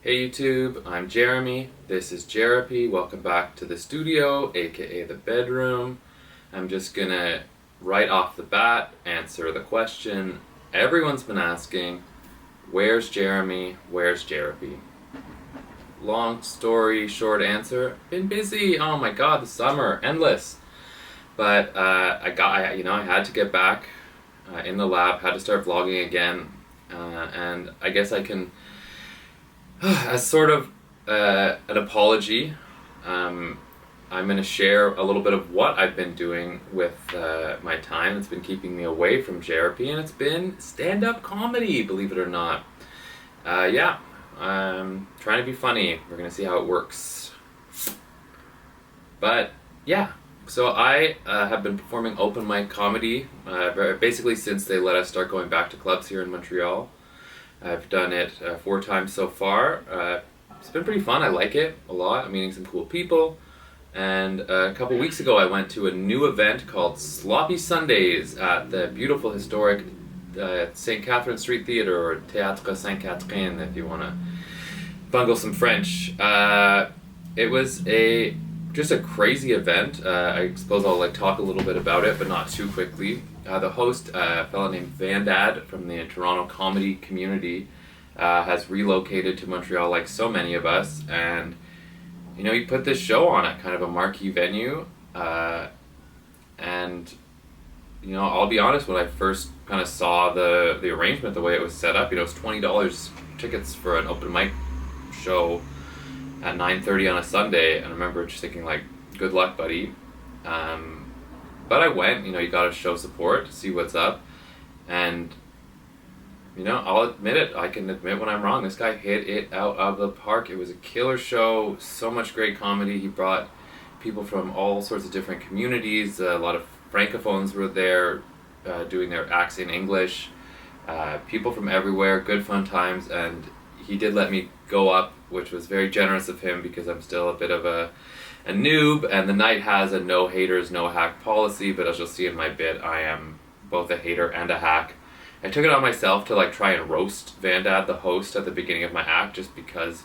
Hey YouTube, I'm Jeremy. This is Jeremy. Welcome back to the studio, aka the bedroom. I'm just gonna, right off the bat, answer the question everyone's been asking. Where's Jeremy? Where's Jeremy? Long story, short answer. Been busy. Oh my god, the summer, endless. But I had to get back in the lab. Had to start vlogging again, and I guess I can. As sort of an apology, I'm going to share a little bit of what I've been doing with my time. It's been keeping me away from JRP, and it's been stand-up comedy, believe it or not. I'm trying to be funny. We're going to see how it works. But yeah, so I have been performing open mic comedy basically since they let us start going back to clubs here in Montreal. I've done it 4 times so far. It's been pretty fun. I like it a lot. I'm meeting some cool people. And a couple weeks ago I went to a new event called Sloppy Sundays at the beautiful historic Ste Catherine Street Theatre, or Theatre Ste Catherine if you want to bungle some French. It was just a crazy event. I suppose I'll talk a little bit about it, but not too quickly. The host, a fellow named Vandad from the Toronto comedy community, has relocated to Montreal like so many of us, and he put this show on at kind of a marquee venue, and I'll be honest, when I first kind of saw the arrangement, the way it was set up, it was $20 tickets for an open mic show at 9:30 on a Sunday, and I remember just thinking good luck, buddy. But I went, you gotta show support, see what's up, and I'll admit it, I can admit when I'm wrong. This guy hit it out of the park. It was a killer show, so much great comedy. He brought people from all sorts of different communities. A lot of francophones were there doing their acts in English. People from everywhere, good fun times, and he did let me go up, which was very generous of him because I'm still a bit of a noob, and the night has a no haters, no hack policy, but as you'll see in my bit, I am both a hater and a hack. I took it on myself to try and roast Vandad, the host, at the beginning of my act, just because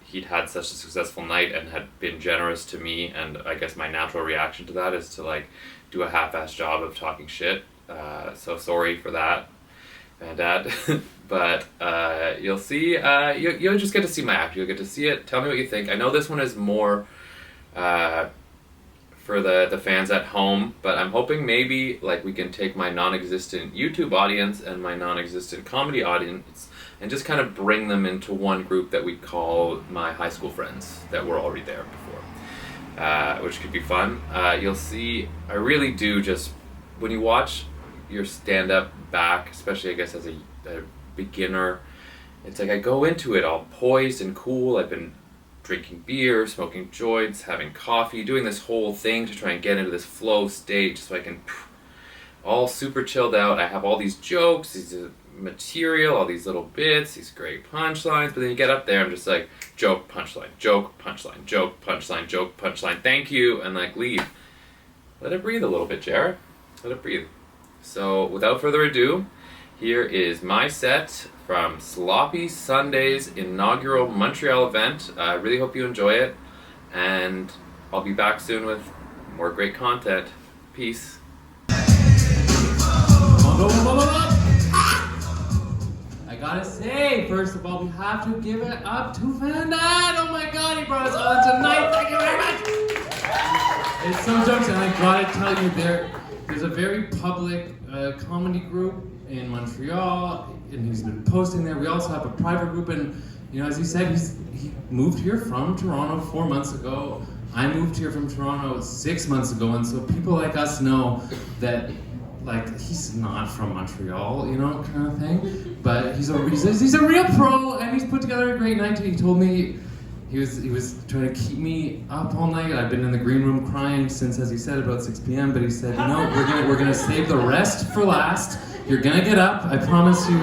he'd had such a successful night and had been generous to me, and I guess my natural reaction to that is to do a half-assed job of talking shit. So sorry for that, Vandad. But you'll see, you'll just get to see my act. You'll get to see it. Tell me what you think. I know this one is more for the fans at home, but I'm hoping maybe we can take my non-existent YouTube audience and my non-existent comedy audience and just kind of bring them into one group that we call my high school friends that were already there before, which could be fun. You'll see, I really do just, when you watch your stand-up back, especially I guess as a beginner, it's I go into it all poised and cool. I've been drinking beer, smoking joints, having coffee, doing this whole thing to try and get into this flow state so I can all super chilled out. I have all these jokes, these material, all these little bits, these great punchlines, but then you get up there, I'm just joke, punchline, joke, punchline, joke, punchline, joke, punchline, thank you, and leave. Let it breathe a little bit, Jared. Let it breathe. So without further ado, here is my set from Sloppy Sunday's inaugural Montreal event. I really hope you enjoy it, and I'll be back soon with more great content. Peace. I gotta say, first of all, we have to give it up to Vandad. Oh my god, he brought us on tonight. Thank you very much. It's so jokes, and I gotta tell you, there's a very public comedy group in Montreal, and he's been posting there. We also have a private group, and as he said, he moved here from Toronto 4 months ago. I moved here from Toronto 6 months ago, and so people like us know that he's not from Montreal, kind of thing. But he's a real pro, and he's put together a great night. He told me he was trying to keep me up all night. I've been in the green room crying since, as he said, about 6 p.m. But he said, we're gonna save the rest for last. You're gonna get up, I promise you,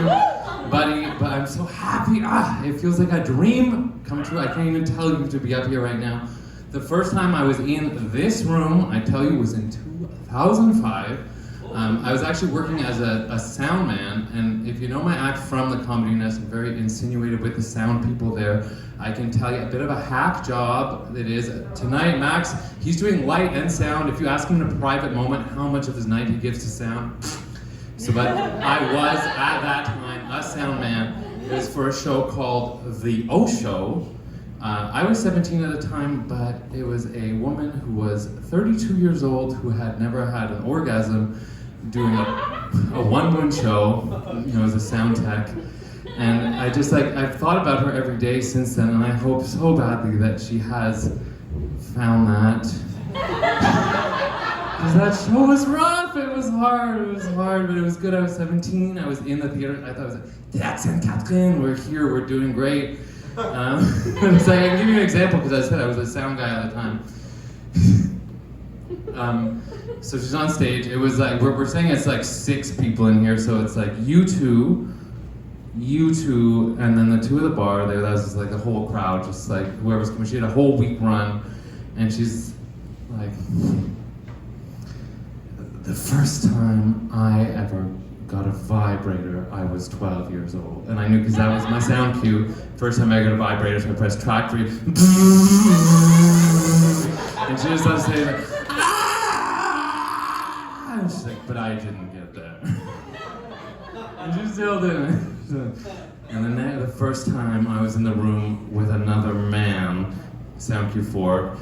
buddy. But I'm so happy. It feels like a dream come true. I can't even tell you to be up here right now. The first time I was in this room, I tell you, was in 2005. I was actually working as a sound man, and if you know my act from the Comedy Nest, I'm very insinuated with the sound people there. I can tell you a bit of a hack job it is. Tonight, Max, he's doing light and sound. If you ask him in a private moment how much of his night he gives to sound. So, but I was, at that time, a sound man. It was for a show called The O Show. I was 17 at the time, but it was a woman who was 32 years old who had never had an orgasm doing a one-woman show, as a sound tech. And I just I've thought about her every day since then, and I hope so badly that she has found that. Because that show was rough, it was hard, but it was good. I was 17, I was in the theater, I thought it was like, Theatre Ste Catherine, we're here, we're doing great. It's I can give you an example, because I said I was a sound guy at the time. So she's on stage, it was we're saying it's 6 people in here, so it's you two, and then the 2 of the bar there, that was just the whole crowd, just whoever's coming. She had a whole week run, and she's like, the first time I ever got a vibrator, I was 12 years old. And I knew, because that was my sound cue. First time I got a vibrator, so I pressed track 3. And she just started saying, ah! And she's like, but I didn't get that. And she still didn't. And then the first time I was in the room with another man, sound cue 4.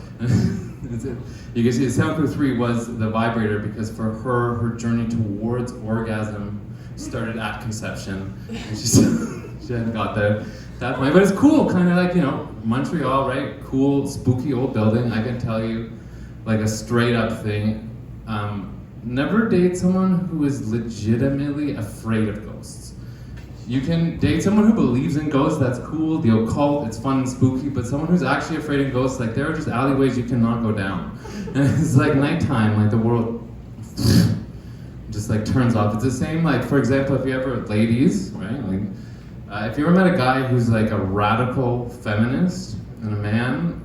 You can see the sound cue 3 was the vibrator, because for her journey towards orgasm started at conception. And she hadn't got there that point. But it's cool, kind of Montreal, right? Cool, spooky old building. I can tell you, a straight up thing. Never date someone who is legitimately afraid of ghosts. You can date someone who believes in ghosts, that's cool, the occult, it's fun and spooky, but someone who's actually afraid of ghosts, there are just alleyways you cannot go down. And it's nighttime, the world just turns off. It's the same, for example, if you ever, ladies, right? If you ever met a guy who's a radical feminist, and a man,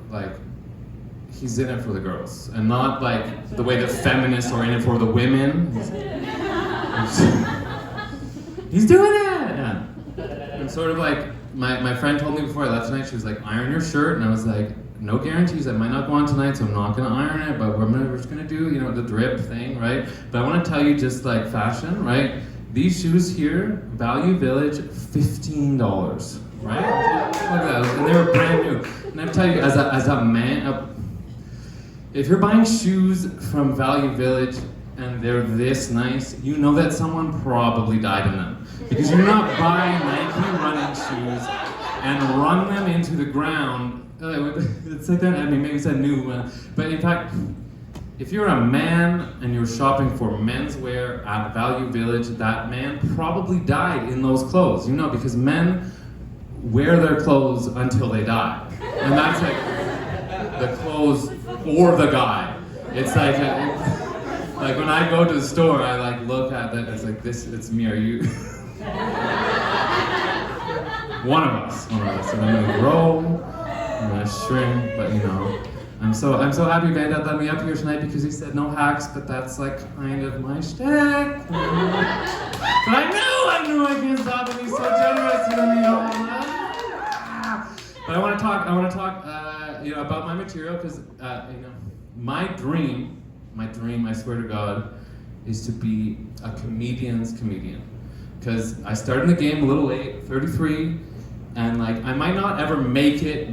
he's in it for the girls, and not the way the feminists are in it for the women. He's doing it! Yeah. I'm sort of my friend told me before I left tonight, she was iron your shirt, and I was no guarantees, I might not go on tonight, so I'm not gonna iron it, but we're just gonna do, the drip thing, right? But I wanna tell you, just fashion, right? These shoes here, Value Village, $15, right? Look at that, and they were brand new. And I tell you, as a man, if you're buying shoes from Value Village, and they're this nice, you know that someone probably died in them. Because you're not buying Nike running shoes and run them into the ground. It's that, maybe it's a new, but in fact, if you're a man and you're shopping for menswear at Value Village, that man probably died in those clothes, because men wear their clothes until they die. And that's the clothes for the guy. It's when I go to the store, I look at it, it's it's me, are you? One of us. And I'm gonna grow, I'm gonna shrink, but I'm so happy Vandad let me up here tonight, because he said no hacks, but that's kind of my shtick. But I knew I can't stop him, he's so generous, But I want to talk, about my material, because my dream, I swear to God, is to be a comedian's comedian. Because I started in the game a little late, 33, and I might not ever make it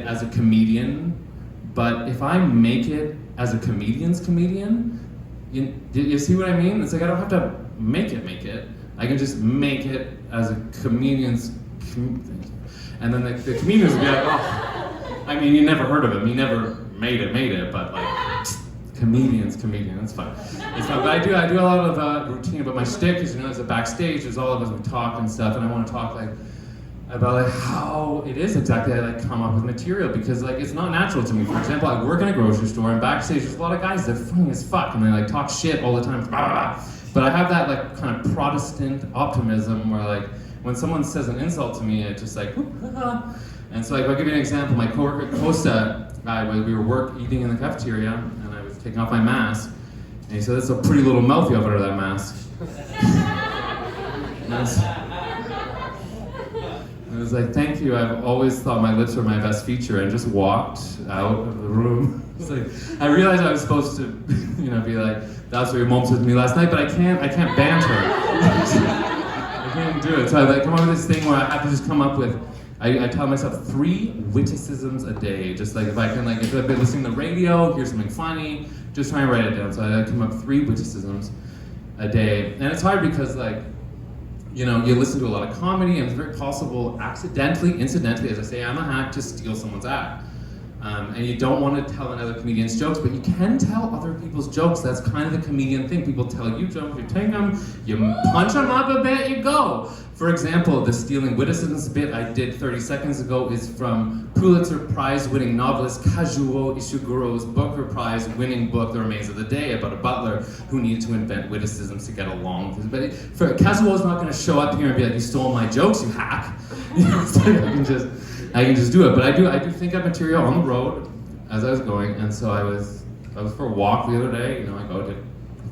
as a comedian, but if I make it as a comedian's comedian, you see what I mean? It's I don't have to make it. I can just make it as a comedian's and then the comedians will be you never heard of him, he never made it, but comedian, it's fun. It's fun, but I do a lot of routine, but my shtick is, as a backstage, there's all of us, we talk and stuff, and I want to talk about how it is exactly I come up with material, because it's not natural to me. For example, I work in a grocery store, and backstage there's a lot of guys that are funny as fuck, and they talk shit all the time, but I have that kind of Protestant optimism where when someone says an insult to me, it's just and so I'll give you an example. My coworker Costa guy, we were eating in the cafeteria, and I was taking off my mask, And he said, that's a pretty little mouth you have under that mask. And I was like, thank you, I've always thought my lips were my best feature, and just walked out of the room. It's like, I realized I was supposed to, be like, that's what your mom said to me last night, but I can't banter. I can't do it. So I come up with this thing where I have to just come up with, I tell myself 3 witticisms a day. Just like if I've been listening to the radio, hear something funny, just try and write it down. So I come up with 3 witticisms a day. And it's hard because you listen to a lot of comedy, and it's very possible incidentally, as I say, I'm a hack, to steal someone's act. And you don't want to tell another comedian's jokes, but you can tell other people's jokes. That's kind of the comedian thing. People tell you jokes, you take them, you punch them up a bit, you go. For example, the stealing witticisms bit I did 30 seconds ago is from Pulitzer Prize-winning novelist Kazuo Ishiguro's Booker Prize-winning book, The Remains of the Day, about a butler who needed to invent witticisms to get along. But Kazuo's not going to show up here and be like, you stole my jokes, you hack. I can just do it, but I do think of material on the road as I was going, and so I was for a walk the other day. I go to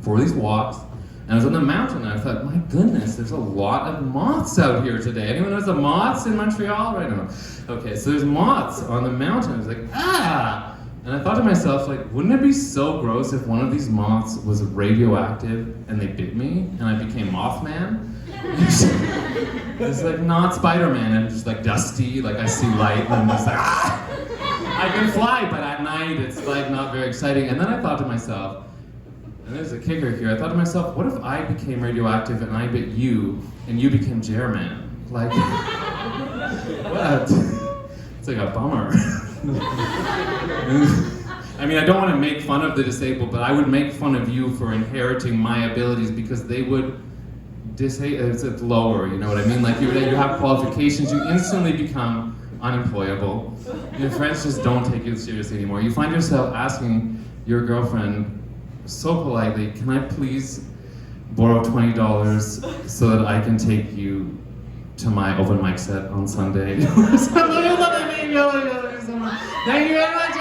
4 of these walks, and I was on the mountain, and I thought, my goodness, there's a lot of moths out here today. Anyone knows the moths in Montreal right now? Okay, so there's moths on the mountain. I was like, ah! And I thought to myself, wouldn't it be so gross if one of these moths was radioactive and they bit me and I became Mothman? It's not Spider-Man, and just dusty, I see light, and I'm just ah! I can fly, but at night it's not very exciting. And then I thought to myself, and there's a kicker here, I thought to myself, what if I became radioactive and I bit you, and you became Jerman? What? It's a bummer. I mean, I don't want to make fun of the disabled, but I would make fun of you for inheriting my abilities, because they would it's lower, you know what I mean? You have qualifications, you instantly become unemployable. Your friends just don't take you seriously anymore. You find yourself asking your girlfriend so politely, can I please borrow $20 so that I can take you to my open mic set on Sunday? Thank you very much.